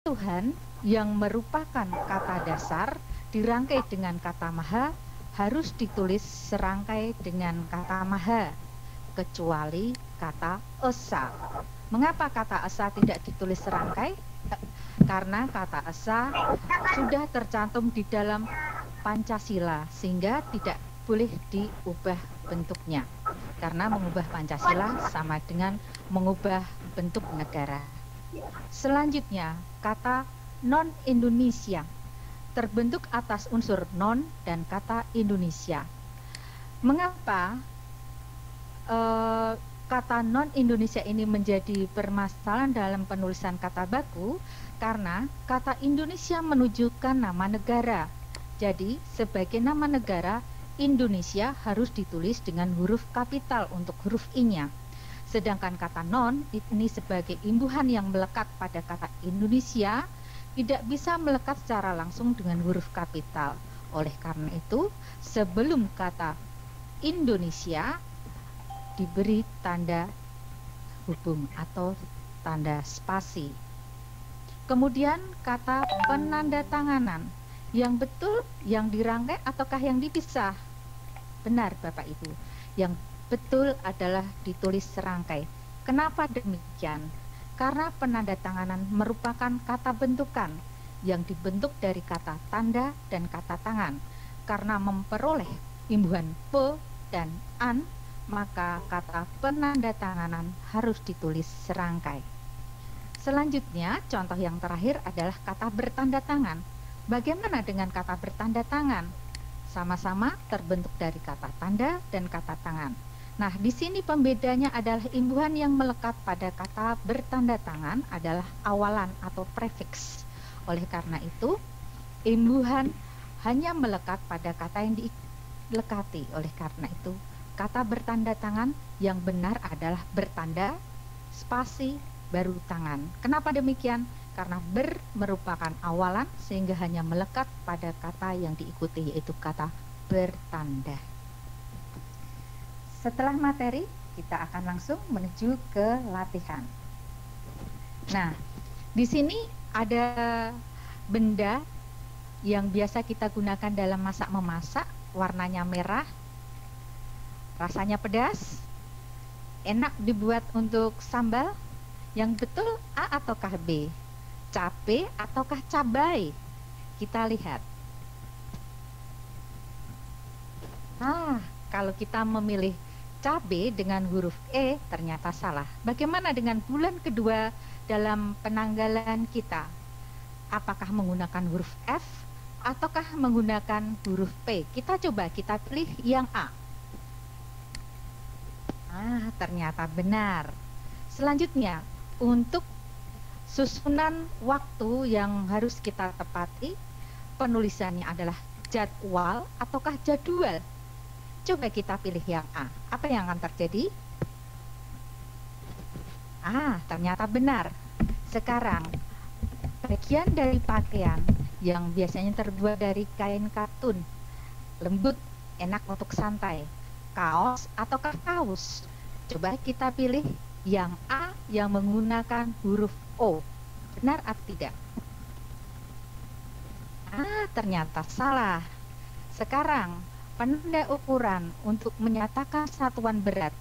Tuhan yang merupakan kata dasar dirangkai dengan kata maha harus ditulis serangkai dengan kata maha, kecuali kata esa. Mengapa kata esa tidak ditulis serangkai? Karena kata esa sudah tercantum di dalam Pancasila sehingga tidak boleh diubah bentuknya. Karena mengubah Pancasila sama dengan mengubah bentuk negara. Selanjutnya, kata non-Indonesia terbentuk atas unsur non dan kata Indonesia. Mengapa kata non-Indonesia ini menjadi permasalahan dalam penulisan kata baku? Karena kata Indonesia menunjukkan nama negara. Jadi, sebagai nama negara, Indonesia harus ditulis dengan huruf kapital untuk huruf I-nya. Sedangkan kata non ini sebagai imbuhan yang melekat pada kata Indonesia tidak bisa melekat secara langsung dengan huruf kapital. Oleh karena itu, sebelum kata Indonesia diberi tanda hubung atau tanda spasi. Kemudian kata penandatanganan, yang betul yang dirangkai ataukah yang dipisah? Benar Bapak Ibu, yang betul adalah ditulis serangkai. Kenapa demikian? Karena penandatanganan merupakan kata bentukan yang dibentuk dari kata tanda dan kata tangan. Karena memperoleh imbuhan pe dan an, maka kata penandatanganan harus ditulis serangkai. Selanjutnya, contoh yang terakhir adalah kata bertanda tangan. Bagaimana dengan kata bertanda tangan? Sama-sama terbentuk dari kata tanda dan kata tangan. Nah, di sini pembedanya adalah imbuhan yang melekat pada kata bertanda tangan adalah awalan atau prefix. Oleh karena itu, imbuhan hanya melekat pada kata yang dilekati. Oleh karena itu, kata bertanda tangan yang benar adalah bertanda, spasi, baru tangan. Kenapa demikian? Karena ber merupakan awalan sehingga hanya melekat pada kata yang diikuti, yaitu kata bertanda. Setelah materi, kita akan langsung menuju ke latihan. Nah, di sini ada benda yang biasa kita gunakan dalam masak-memasak, warnanya merah, rasanya pedas, enak dibuat untuk sambal. Yang betul A ataukah B? Cabe ataukah cabai? Kita lihat. Kalau kita memilih cabe dengan huruf E ternyata salah. Bagaimana dengan bulan kedua dalam penanggalan kita? Apakah menggunakan huruf F ataukah menggunakan huruf P? Kita coba, kita pilih yang A. Ternyata benar. Selanjutnya, untuk susunan waktu yang harus kita tepati, penulisannya adalah jadwal ataukah jadwal? Coba kita pilih yang A. Apa yang akan terjadi? Ternyata benar. Sekarang, bagian dari pakaian yang biasanya terbuat dari kain katun, lembut, enak untuk santai, kaos ataukah kaos? Coba kita pilih yang A yang menggunakan huruf O. Benar atau tidak? Ternyata salah. Sekarang, penanda ukuran untuk menyatakan satuan berat.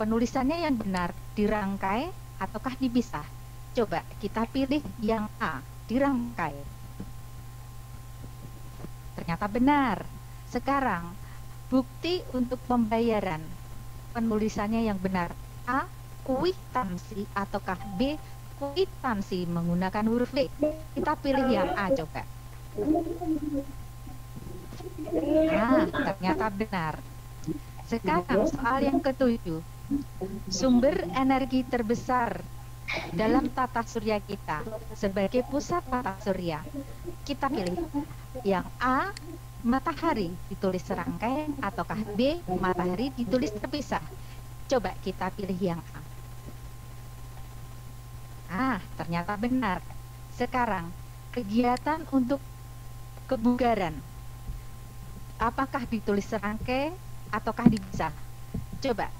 Penulisannya yang benar dirangkai ataukah dipisah? Coba kita pilih yang A, dirangkai. Ternyata benar. Sekarang, bukti untuk pembayaran. Penulisannya yang benar A, kwitansi ataukah B, kwitansi menggunakan huruf B? Kita pilih yang A coba. Ternyata benar. Sekarang soal yang ketujuh. Sumber energi terbesar dalam tata surya kita sebagai pusat tata surya. Kita pilih yang A, matahari ditulis serangkai ataukah B, matahari ditulis terpisah. Coba kita pilih yang A. Ternyata benar. Sekarang, kegiatan untuk kebugaran. Apakah ditulis serangkai ataukah dipisah? Coba,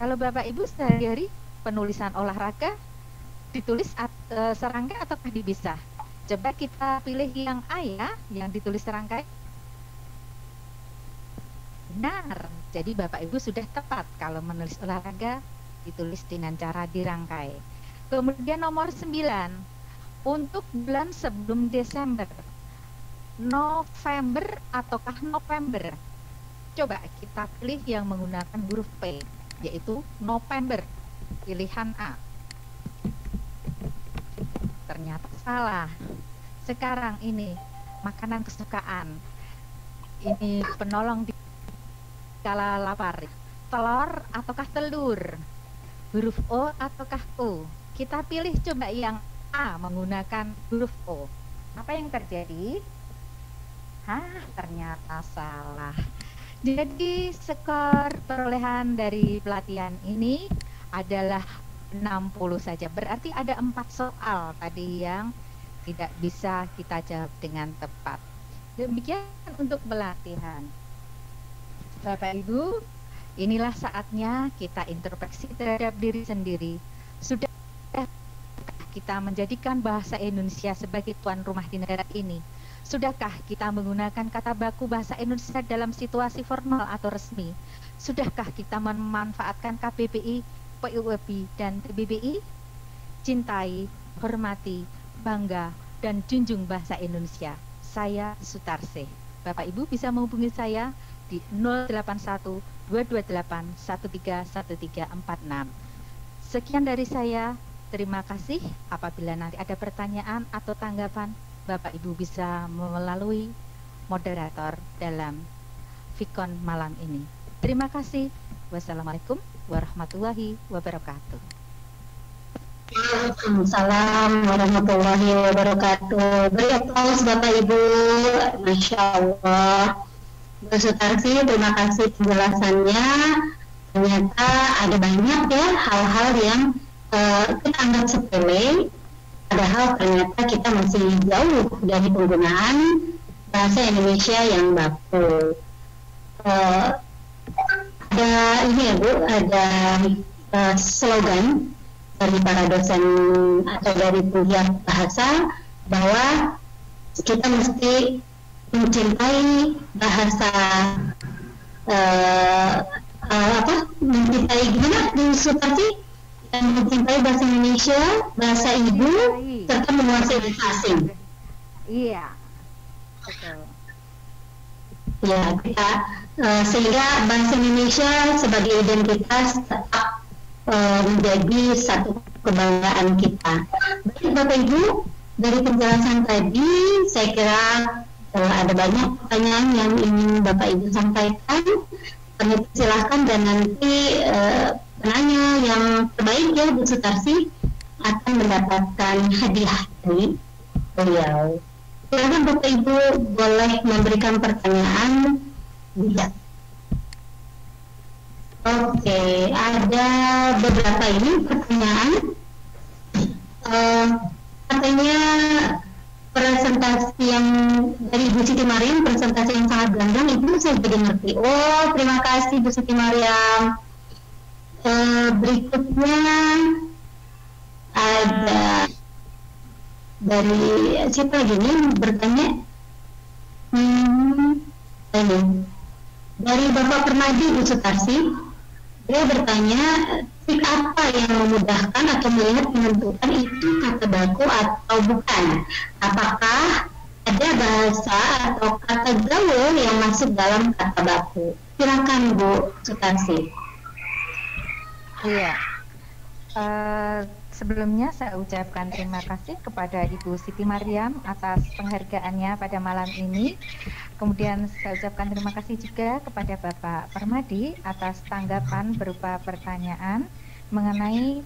kalau Bapak Ibu sehari-hari penulisan olahraga ditulis serangkai ataukah dipisah? Coba kita pilih yang A ya, yang ditulis serangkai. Benar, jadi Bapak Ibu sudah tepat kalau menulis olahraga ditulis dengan cara dirangkai. Kemudian nomor 9, untuk bulan sebelum Desember, November ataukah November? Coba kita pilih yang menggunakan huruf P, yaitu November, pilihan A. Ternyata salah. Sekarang ini makanan kesukaan, ini penolong di kala lapar, telur ataukah telur, huruf O ataukah O? Kita pilih coba yang A menggunakan huruf O. Apa yang terjadi? Ternyata salah. Jadi skor perolehan dari pelatihan ini adalah 60 saja. Berarti ada 4 soal tadi yang tidak bisa kita jawab dengan tepat. Demikian untuk pelatihan. Bapak Ibu, inilah saatnya kita introspeksi terhadap diri sendiri. Sudah kita menjadikan bahasa Indonesia sebagai tuan rumah di negara ini? Sudahkah kita menggunakan kata baku bahasa Indonesia dalam situasi formal atau resmi? Sudahkah kita memanfaatkan KBBI, PUBI, dan TBBI? Cintai, hormati, bangga, dan junjung bahasa Indonesia. Saya Sutarsih. Bapak Ibu bisa menghubungi saya di 081 228 131346. Sekian dari saya. Terima kasih. Apabila nanti ada pertanyaan atau tanggapan, Bapak Ibu bisa melalui moderator dalam Vicon malam ini. Terima kasih. Wassalamualaikum warahmatullahi wabarakatuh. Waalaikumsalam warahmatullahi wabarakatuh. Beri aplaus Bapak Ibu. Masya Allah. Bu Sutarsi, terima kasih penjelasannya. Ternyata ada banyak ya hal-hal yang kita anggap sepele, padahal ternyata kita masih jauh dari penggunaan bahasa Indonesia yang baku. Ada ini ya Bu, ada slogan dari para dosen atau dari kuliah bahasa bahwa kita mesti mencintai bahasa mencintai gimana Bu Sutarsi? Dan mencintai bahasa Indonesia, bahasa ibu, serta menguasai bahasa asing. Iya, betul. Ya, kita sehingga bahasa Indonesia sebagai identitas tetap menjadi satu kebanggaan kita. Baik Bapak Ibu, dari penjelasan tadi, saya kira ada banyak pertanyaan yang ingin Bapak Ibu sampaikan. Kami persilahkan dan nanti penanya yang terbaik ya Bu Sutarsi akan mendapatkan hadiah dari beliau. Silakan Bapak Ibu boleh memberikan pertanyaan. Bisa. Oke, ada beberapa ini pertanyaan. Katanya presentasi yang dari Ibu Siti Mariam, presentasi yang sangat gandang, Ibu saya jadi ngerti. Oh, terima kasih Bu Siti Mariam. Berikutnya ada dari siapa lagi nih bertanya? Ini dari Bapak Permadi Bu Sutarsi, dia bertanya trik apa yang memudahkan atau melihat menentukan itu kata baku atau bukan? Apakah ada bahasa atau kata gaul yang masuk dalam kata baku? Silakan Bu Sutarsi. Iya, sebelumnya saya ucapkan terima kasih kepada Ibu Siti Mariam atas penghargaannya pada malam ini. Kemudian saya ucapkan terima kasih juga kepada Bapak Permadi atas tanggapan berupa pertanyaan mengenai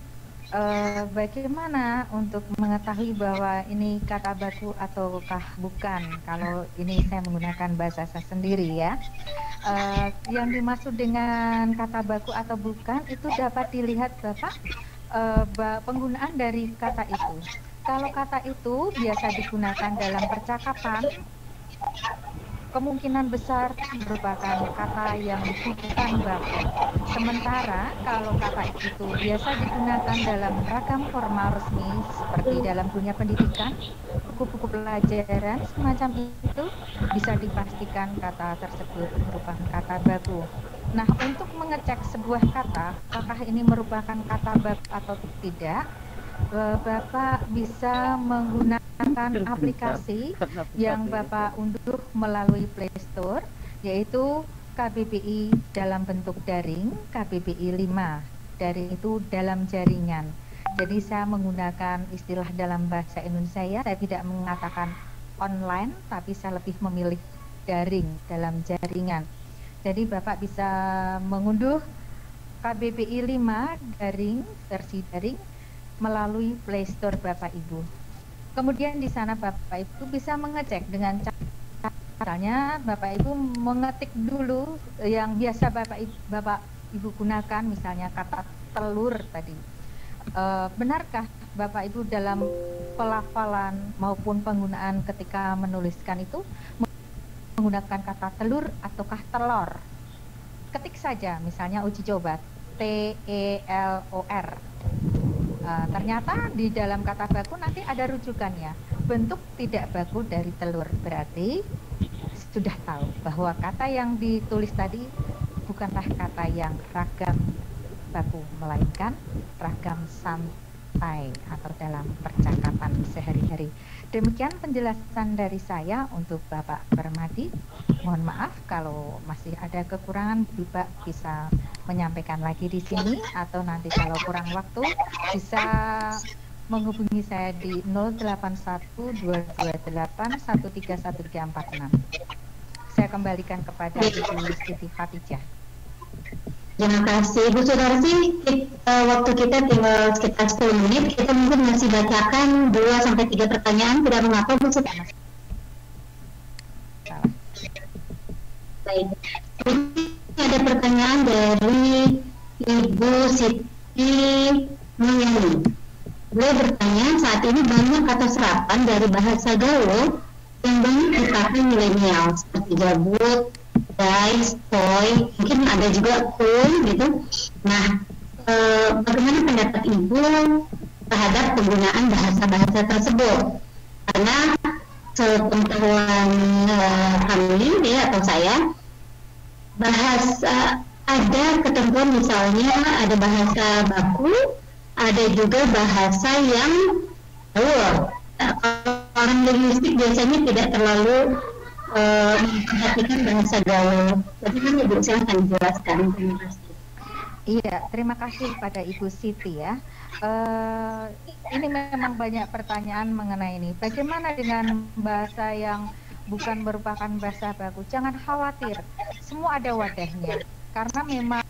bagaimana untuk mengetahui bahwa ini kata baku ataukah bukan. Kalau ini saya menggunakan bahasa saya sendiri ya. Yang dimaksud dengan kata baku atau bukan itu dapat dilihat Bapak penggunaan dari kata itu. Kalau kata itu biasa digunakan dalam percakapan, kemungkinan besar merupakan kata yang bukan baku. Sementara kalau kata itu biasa digunakan dalam ragam formal resmi seperti dalam dunia pendidikan, buku-buku pelajaran semacam itu, bisa dipastikan kata tersebut merupakan kata baku. Nah, untuk mengecek sebuah kata, apakah ini merupakan kata baku atau tidak, Bapak bisa menggunakan aplikasi yang Bapak unduh melalui Play Store, yaitu KBBI dalam bentuk daring, KBBI 5. Daring itu dalam jaringan. Jadi saya menggunakan istilah dalam bahasa Indonesia ya, saya tidak mengatakan online, tapi saya lebih memilih daring, dalam jaringan. Jadi Bapak bisa mengunduh KBBI 5 daring, versi daring, melalui Play Store Bapak Ibu. Kemudian di sana Bapak Ibu bisa mengecek dengan caranya Bapak Ibu mengetik dulu yang biasa Bapak Ibu gunakan, misalnya kata telur tadi. Benarkah Bapak Ibu dalam pelafalan maupun penggunaan ketika menuliskan itu menggunakan kata telur ataukah telur? Ketik saja, misalnya uji coba TELOR. Ternyata di dalam kata baku nanti ada rujukannya, bentuk tidak baku dari telur, berarti sudah tahu bahwa kata yang ditulis tadi bukanlah kata yang ragam baku, melainkan ragam santai atau dalam percakapan sehari-hari. Demikian penjelasan dari saya untuk Bapak Permadi. Mohon maaf kalau masih ada kekurangan, Bapak bisa menyampaikan lagi di sini, atau nanti kalau kurang waktu bisa menghubungi saya di 081228131346. Saya kembalikan kepada Ibu Siti Fatijah. Terima kasih Bu Sudarsi. Waktu kita tinggal sekitar 10 menit, kita mungkin masih bacakan 2-3 pertanyaan, tidak mengapa Bu Sudarsi. Baik, ini ada pertanyaan dari Ibu Siti Mulyani. Beliau bertanya, saat ini banyak kata serapan dari bahasa gaul yang banyak dipakai milenial seperti gabut, guys, toy, mungkin ada juga cool gitu. Nah, bagaimana pendapat Ibu terhadap penggunaan bahasa-bahasa tersebut? Karena sepengetahuan kami ya, atau saya, bahasa ada ketentuan, misalnya ada bahasa baku, ada juga bahasa yang orang linguistik biasanya tidak terlalu memperhatikan bahasa gaul. Bagaimana Ibu, silahkan dijelaskan. Terima kasih. Iya, terima kasih pada Ibu Siti ya. Ini memang banyak pertanyaan mengenai ini. Bagaimana dengan bahasa yang bukan merupakan bahasa baku? Jangan khawatir, semua ada wadahnya. Karena memang